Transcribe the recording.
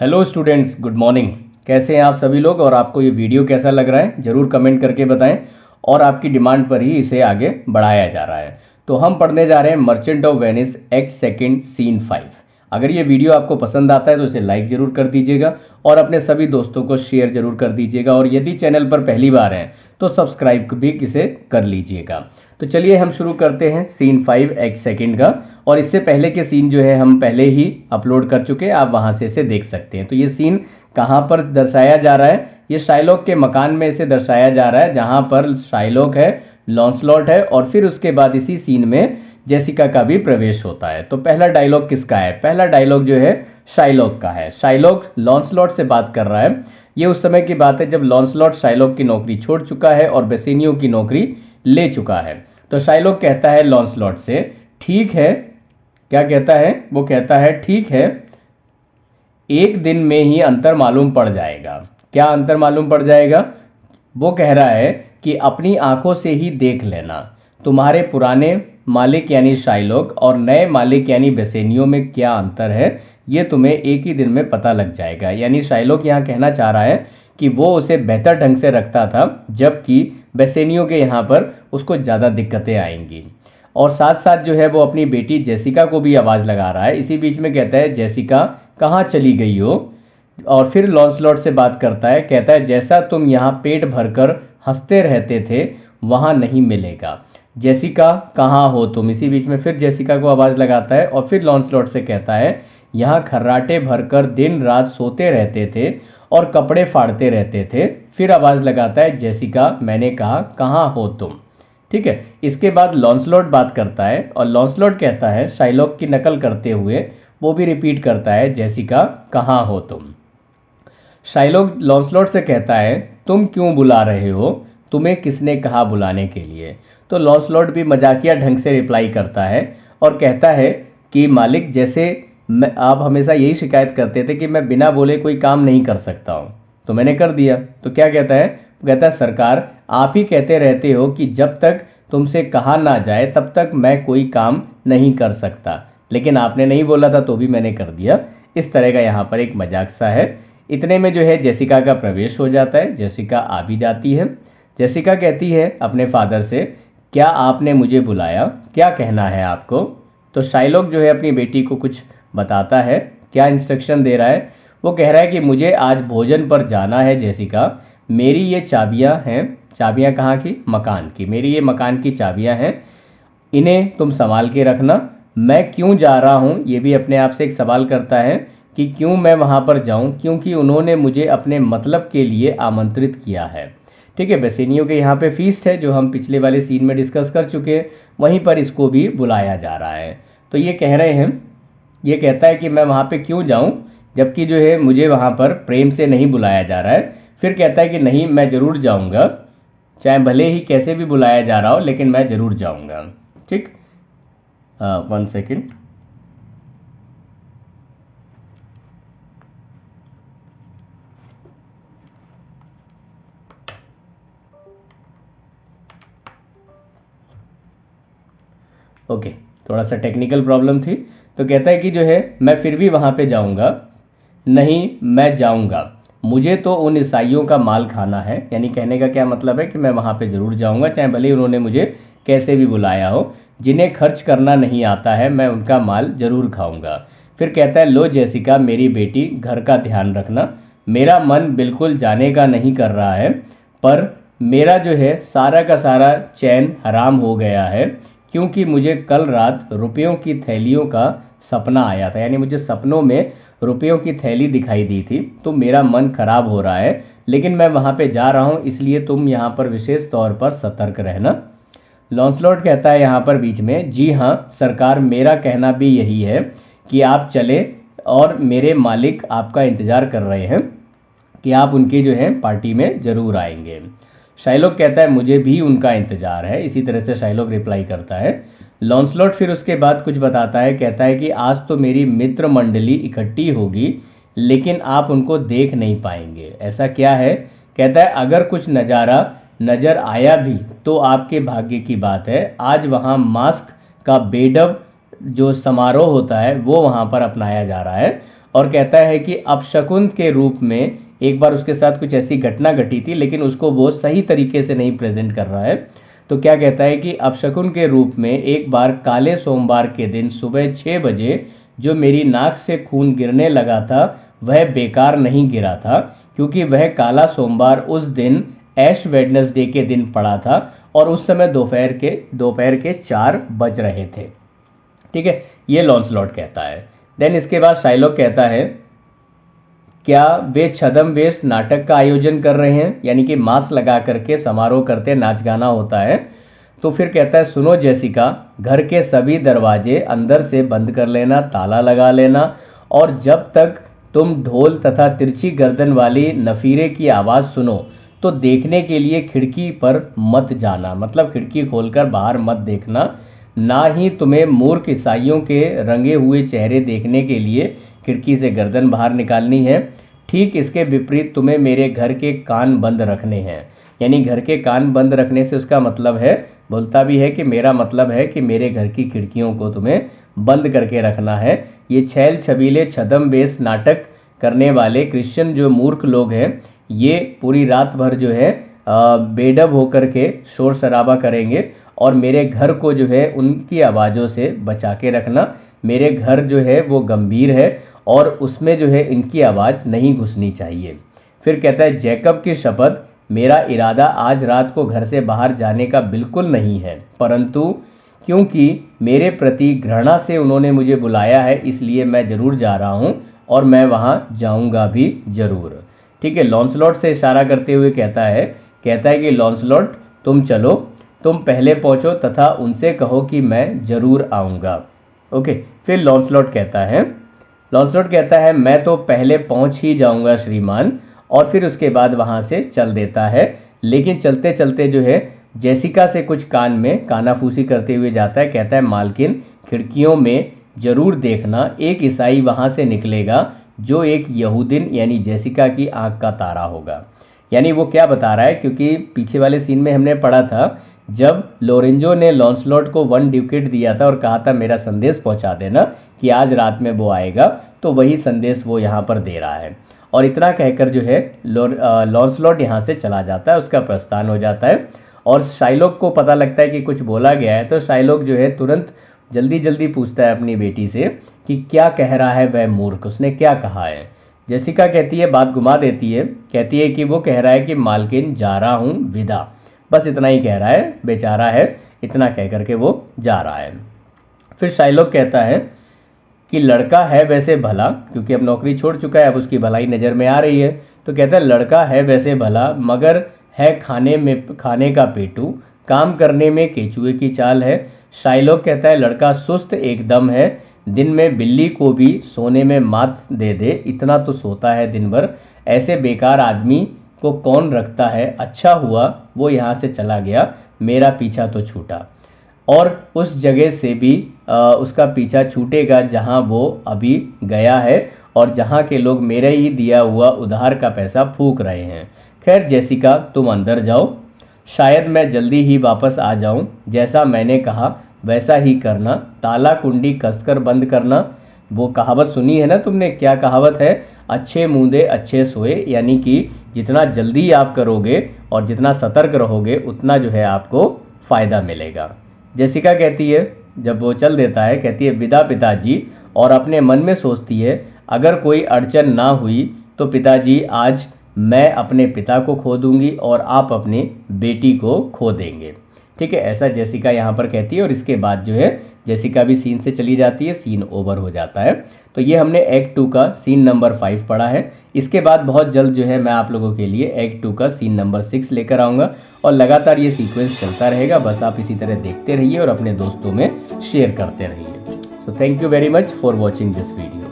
Hello students, good morning. कैसे हैं आप सभी लोग और आपको ये वीडियो कैसा लग रहा है ज़रूर कमेंट करके बताएं। और आपकी डिमांड पर ही इसे आगे बढ़ाया जा रहा है। तो हम पढ़ने जा रहे हैं merchant of Venice act second scene 5। अगर ये वीडियो आपको पसंद आता है तो इसे लाइक ज़रूर कर दीजिएगा और अपने सभी दोस्तों को शेयर ज़रूर कर दीजिएगा। और यदि चैनल पर पहली बार हैं तो सब्सक्राइब भी इसे कर लीजिएगा। तो चलिए हम शुरू करते हैं सीन 5 एक्ट सेकंड का। और इससे पहले के सीन जो है हम पहले ही अपलोड कर चुके हैं, आप वहां से इसे देख सकते हैं। तो ये सीन कहाँ पर दर्शाया जा रहा है? ये शाइलॉक के मकान में इसे दर्शाया जा रहा है, जहां पर शाइलॉक है, लॉन्सलॉट है और फिर उसके बाद इसी सीन में जेसिका का भी प्रवेश होता है। तो पहला डायलॉग किसका है? पहला डायलॉग जो है शाइलॉक का है। शाइलॉक लॉन्सलॉट से बात कर रहा है। ये उस समय की बात है जब लॉन्सलॉट शाइलॉक की नौकरी छोड़ चुका है और बेसेनियो की नौकरी ले चुका है। तो शाइलॉक कहता है लॉन्सलॉट से, ठीक है, क्या कहता है? वो कहता है ठीक है, एक दिन में ही अंतर मालूम पड़ जाएगा। क्या अंतर मालूम पड़ जाएगा? वो कह रहा है कि अपनी आंखों से ही देख लेना, तुम्हारे पुराने मालिक यानी शाइलॉक और नए मालिक यानी बेसेनियो में क्या अंतर है, ये तुम्हें एक ही दिन में पता लग जाएगा। यानी शाइलॉक यहाँ कहना चाह रहा है कि वो उसे बेहतर ढंग से रखता था, जबकि बेसेनियो के यहाँ पर उसको ज़्यादा दिक्कतें आएंगी। और साथ साथ जो है वो अपनी बेटी जेसिका को भी आवाज़ लगा रहा है। इसी बीच में कहता है, जेसिका कहाँ चली गई हो? और फिर लॉन्सलॉट से बात करता है, कहता है जैसा तुम यहाँ पेट भरकर हंसते रहते थे वहाँ नहीं मिलेगा। जेसिका कहाँ हो तुम? इसी बीच में फिर जेसिका को आवाज़ लगाता है और फिर लॉन्सलॉट से कहता है, यहाँ खर्राटे भरकर दिन रात सोते रहते थे और कपड़े फाड़ते रहते थे। फिर आवाज़ लगाता है, जेसिका मैंने कहा कहाँ हो तुम? ठीक है। इसके बाद लॉन्सलॉट बात करता है और लॉन्सलॉट कहता है शाइलॉक की नकल करते हुए, वो भी रिपीट करता है, जेसिका कहाँ हो तुम? शाइलॉक लॉन्सलॉट से कहता है, तुम क्यों बुला रहे हो? तुम्हें किसने कहा बुलाने के लिए? तो लॉन्सलॉट भी मजाकिया ढंग से रिप्लाई करता है और कहता है कि मालिक, जैसे आप हमेशा यही शिकायत करते थे कि मैं बिना बोले कोई काम नहीं कर सकता हूँ, तो मैंने कर दिया। तो क्या कहता है? कहता है, सरकार आप ही कहते रहते हो कि जब तक तुमसे कहा ना जाए तब तक मैं कोई काम नहीं कर सकता, लेकिन आपने नहीं बोला था तो भी मैंने कर दिया। इस तरह का यहाँ पर एक मजाक सा है। इतने में जो है जेसिका का प्रवेश हो जाता है। जेसिका आ भी जाती है। जेसिका कहती है अपने फादर से, क्या आपने मुझे बुलाया? क्या कहना है आपको? तो शाइलॉक जो है अपनी बेटी को कुछ बताता है। क्या इंस्ट्रक्शन दे रहा है? वो कह रहा है कि मुझे आज भोजन पर जाना है जेसिका, मेरी ये चाबियां हैं। चाबियां कहाँ की? मकान की। मेरी ये मकान की चाबियां हैं, इन्हें तुम संभाल के रखना। मैं क्यों जा रहा हूँ ये भी अपने आप से एक सवाल करता है कि क्यों मैं वहाँ पर जाऊँ, क्योंकि उन्होंने मुझे अपने मतलब के लिए आमंत्रित किया है। ठीक है। बेसेनियो के यहाँ पे फीस्ट है जो हम पिछले वाले सीन में डिस्कस कर चुके हैं, वहीं पर इसको भी बुलाया जा रहा है। तो ये कह रहे हैं, ये कहता है कि मैं वहाँ पे क्यों जाऊँ, जबकि जो है मुझे वहाँ पर प्रेम से नहीं बुलाया जा रहा है। फिर कहता है कि नहीं, मैं ज़रूर जाऊँगा, चाहे भले ही कैसे भी बुलाया जा रहा हो, लेकिन मैं ज़रूर जाऊँगा। ठीक। 1 सेकेंड। ओके, थोड़ा सा टेक्निकल प्रॉब्लम थी। तो कहता है कि जो है मैं फिर भी वहाँ पे जाऊँगा। नहीं, मैं जाऊँगा, मुझे तो उन ईसाइयों का माल खाना है। यानी कहने का क्या मतलब है कि मैं वहाँ पे ज़रूर जाऊँगा, चाहे भले ही उन्होंने मुझे कैसे भी बुलाया हो। जिन्हें खर्च करना नहीं आता है मैं उनका माल ज़रूर खाऊँगा। फिर कहता है, लो जेसिका मेरी बेटी, घर का ध्यान रखना। मेरा मन बिल्कुल जाने का नहीं कर रहा है, पर मेरा जो है सारा का सारा चैन हराम हो गया है, क्योंकि मुझे कल रात रुपयों की थैलियों का सपना आया था। यानी मुझे सपनों में रुपयों की थैली दिखाई दी थी, तो मेरा मन खराब हो रहा है, लेकिन मैं वहाँ पे जा रहा हूँ, इसलिए तुम यहाँ पर विशेष तौर पर सतर्क रहना। लॉन्सलॉट कहता है यहाँ पर बीच में, जी हाँ सरकार, मेरा कहना भी यही है कि आप चले और मेरे मालिक आपका इंतज़ार कर रहे हैं कि आप उनकी जो है पार्टी में ज़रूर आएंगे। शाइलॉक कहता है, मुझे भी उनका इंतज़ार है। इसी तरह से शाइलॉक रिप्लाई करता है। लॉन्सलॉट फिर उसके बाद कुछ बताता है। कहता है कि आज तो मेरी मित्र मंडली इकट्ठी होगी, लेकिन आप उनको देख नहीं पाएंगे। ऐसा क्या है? कहता है, अगर कुछ नज़ारा नज़र आया भी तो आपके भाग्य की बात है। आज वहाँ मास्क का बेडब जो समारोह होता है वो वहाँ पर अपनाया जा रहा है और कहता है कि अपशकुन के रूप में एक बार उसके साथ कुछ ऐसी घटना घटी थी, लेकिन उसको वो सही तरीके से नहीं प्रेजेंट कर रहा है। तो क्या कहता है कि अपशकुन के रूप में एक बार काले सोमवार के दिन सुबह 6 बजे जो मेरी नाक से खून गिरने लगा था वह बेकार नहीं गिरा था, क्योंकि वह काला सोमवार उस दिन ऐश वेडनेसडे के दिन पड़ा था और उस समय दोपहर के 4 बज रहे थे। ठीक है, ये लॉन्सलॉट कहता है। देन इसके बाद शाइलॉक कहता है क्या वे छद्मवेश नाटक का आयोजन कर रहे हैं, यानी कि मास्क लगा करके समारोह करते नाच गाना होता है। तो फिर कहता है सुनो जेसिका, घर के सभी दरवाजे अंदर से बंद कर लेना, ताला लगा लेना, और जब तक तुम ढोल तथा तिरछी गर्दन वाली नफीरे की आवाज़ सुनो तो देखने के लिए खिड़की पर मत जाना, मतलब खिड़की खोलकर बाहर मत देखना, ना ही तुम्हें मूर्ख ईसाइयों के रंगे हुए चेहरे देखने के लिए खिड़की से गर्दन बाहर निकालनी है। ठीक इसके विपरीत तुम्हें मेरे घर के कान बंद रखने हैं। यानी घर के कान बंद रखने से उसका मतलब है, बोलता भी है कि मेरा मतलब है कि मेरे घर की खिड़कियों को तुम्हें बंद करके रखना है। ये छैल छबीले छद्मवेश नाटक करने वाले क्रिश्चियन जो मूर्ख लोग हैं, ये पूरी रात भर जो है बेडब होकर के शोर शराबा करेंगे और मेरे घर को जो है उनकी आवाज़ों से बचा के रखना। मेरे घर जो है वो गंभीर है और उसमें जो है इनकी आवाज़ नहीं घुसनी चाहिए। फिर कहता है जैकब की शपथ, मेरा इरादा आज रात को घर से बाहर जाने का बिल्कुल नहीं है, परंतु क्योंकि मेरे प्रति घृणा से उन्होंने मुझे बुलाया है इसलिए मैं ज़रूर जा रहा हूँ और मैं वहाँ जाऊँगा भी ज़रूर। ठीक है, लॉन्सलॉट से इशारा करते हुए कहता है कि लॉन्सलॉट तुम चलो, तुम पहले पहुँचो तथा उनसे कहो कि मैं ज़रूर आऊँगा। ओके, फिर लॉन्सलॉट कहता है मैं तो पहले पहुँच ही जाऊँगा श्रीमान, और फिर उसके बाद वहाँ से चल देता है। लेकिन चलते चलते जो है जेसिका से कुछ कान में कानाफूसी करते हुए जाता है। कहता है मालकिन, खिड़कियों में ज़रूर देखना, एक ईसाई वहाँ से निकलेगा जो एक यहूदिन यानी जेसिका की आंख का तारा होगा। यानी वो क्या बता रहा है, क्योंकि पीछे वाले सीन में हमने पढ़ा था जब लोरेंजो ने लॉन्सलॉट को 1 ड्यूकेट दिया था और कहा था मेरा संदेश पहुंचा देना कि आज रात में वो आएगा, तो वही संदेश वो यहाँ पर दे रहा है। और इतना कहकर जो है लॉन्सलॉट यहाँ से चला जाता है, उसका प्रस्थान हो जाता है। और शाइलॉक को पता लगता है कि कुछ बोला गया है, तो शाइलॉक जो है तुरंत जल्दी जल्दी पूछता है अपनी बेटी से कि क्या कह रहा है वह मूर्ख, उसने क्या कहा है। जेसिका कहती है, बात घुमा देती है, कहती है कि वो कह रहा है कि मालकिन जा रहा हूँ विदा, बस इतना ही कह रहा है, बेचारा है, इतना कह करके वो जा रहा है। फिर शाइलॉक कहता है कि लड़का है वैसे भला, क्योंकि अब नौकरी छोड़ चुका है, अब उसकी भलाई नज़र में आ रही है, तो कहता है लड़का है वैसे भला, मगर है खाने का पेटू, काम करने में केचुए की चाल है। शाइलॉक कहता है लड़का सुस्त एकदम है, दिन में बिल्ली को भी सोने में मात दे दे, इतना तो सोता है दिन भर, ऐसे बेकार आदमी को कौन रखता है, अच्छा हुआ वो यहाँ से चला गया, मेरा पीछा तो छूटा, और उस जगह से भी उसका पीछा छूटेगा जहाँ वो अभी गया है और जहाँ के लोग मेरे ही दिया हुआ उधार का पैसा फूंक रहे हैं। खैर जेसिका, तुम अंदर जाओ, शायद मैं जल्दी ही वापस आ जाऊं, जैसा मैंने कहा वैसा ही करना, ताला कुंडी कसकर बंद करना। वो कहावत सुनी है ना तुमने, क्या कहावत है, अच्छे मूंदे अच्छे सोए, यानी कि जितना जल्दी आप करोगे और जितना सतर्क रहोगे उतना जो है आपको फ़ायदा मिलेगा। जेसिका कहती है, जब वो चल देता है, कहती है विदा पिताजी, और अपने मन में सोचती है अगर कोई अड़चन ना हुई तो पिताजी आज मैं अपने पिता को खो दूंगी और आप अपनी बेटी को खो देंगे। ठीक है, ऐसा जेसिका यहाँ पर कहती है और इसके बाद जो है जेसिका भी सीन से चली जाती है, सीन ओवर हो जाता है। तो ये हमने एक्ट 2 का सीन नंबर 5 पढ़ा है। इसके बाद बहुत जल्द जो है मैं आप लोगों के लिए एक्ट 2 का सीन नंबर 6 लेकर आऊँगा और लगातार ये सीक्वेंस चलता रहेगा। बस आप इसी तरह देखते रहिए और अपने दोस्तों में शेयर करते रहिए। So thank you very much for watching this video.